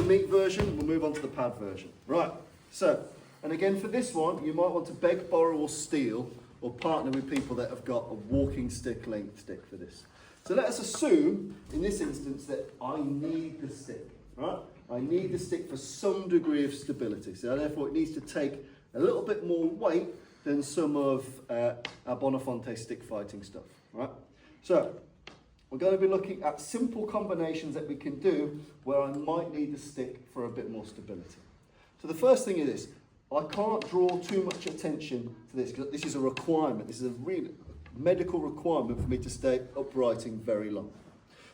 meat version, we'll move on to the pad version. Right, so, and again for this one, you might want to beg, borrow or steal, or partner with people that have got a walking stick length stick for this. So let us assume, in this instance, that I need the stick, right? I need the stick for some degree of stability. So therefore it needs to take a little bit more weight than some of our Bonafonte stick fighting stuff, right? So we're going to be looking at simple combinations that we can do where I might need the stick for a bit more stability. So the first thing is this: I can't draw too much attention to this because this is a requirement. This is a real medical requirement for me to stay uprighting very long.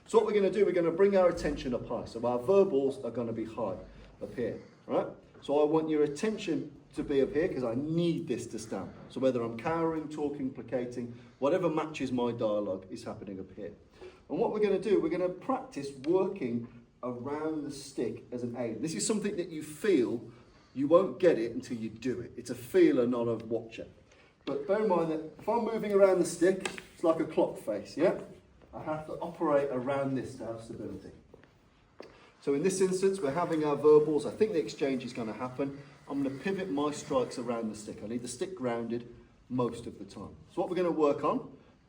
So what we're going to do, we're going to bring our attention up high. So our verbals are going to be high up here, right? So I want your attention to be up here because I need this to stand. So whether I'm cowering, talking, placating, whatever matches my dialogue is happening up here. And what we're going to do, we're going to practice working around the stick as an aid. This is something that you feel, you won't get it until you do it. It's a feeler, not a watcher. But bear in mind that if I'm moving around the stick, it's like a clock face, yeah? I have to operate around this to have stability. So in this instance, we're having our verbals. I think the exchange is going to happen. I'm going to pivot my strikes around the stick. I need the stick grounded most of the time. So what we're going to work on,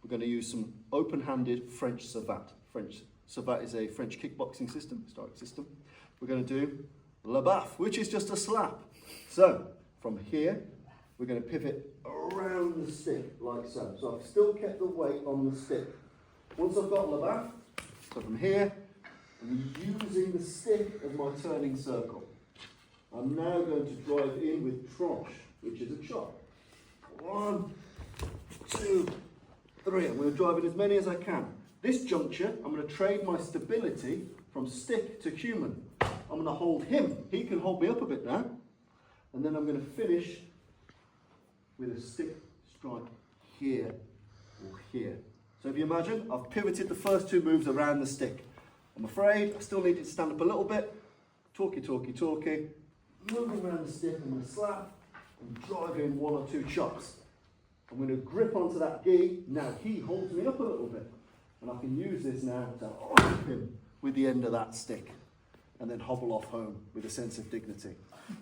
we're going to use some open-handed French savate. French savate is a French kickboxing system, historic system. We're going to do la baffe, which is just a slap. So from here, we're going to pivot around the stick like so. So I've still kept the weight on the stick. Once I've got la baffe, so from here, I'm using the stick as my turning circle. I'm now going to drive in with tranche, which is a chop. 1, 2, 3. I'm going to drive in as many as I can. This juncture, I'm going to trade my stability from stick to human. I'm going to hold him. He can hold me up a bit now. And then I'm going to finish with a stick strike here or here. So if you imagine, I've pivoted the first two moves around the stick. I'm afraid I still need it to stand up a little bit. Talky, talky, talky. Moving around the stick, I'm going to slap and drive in 1 or 2 chops. I'm going to grip onto that gi. Now he holds me up a little bit. And I can use this now to whip him with the end of that stick. And then hobble off home with a sense of dignity.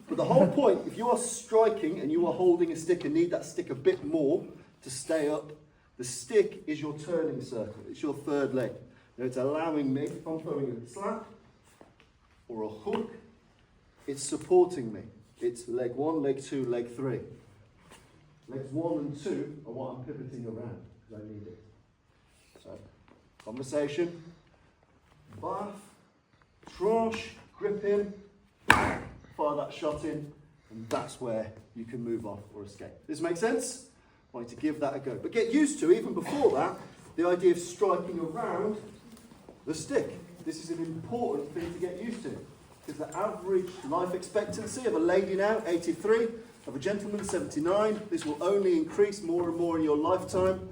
But the whole point, if you are striking and you are holding a stick and need that stick a bit more to stay up, the stick is your turning circle. It's your third leg. Now it's allowing me, if I'm throwing a slap or a hook, it's supporting me. It's leg 1, leg 2, leg 3. Legs 1 and 2 are what I'm pivoting around because I need it. So, conversation, bath, tranche, grip him, fire that shot in, and that's where you can move off or escape. Does this make sense? I want you to give that a go. But get used to, even before that, the idea of striking around the stick. This is an important thing to get used to. Because the average life expectancy of a lady now, 83, of a gentleman, 79. This will only increase more and more in your lifetime.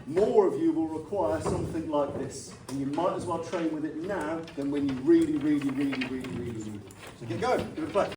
More of you will require something like this. And you might as well train with it now than when you really need it. So get going, give it a play.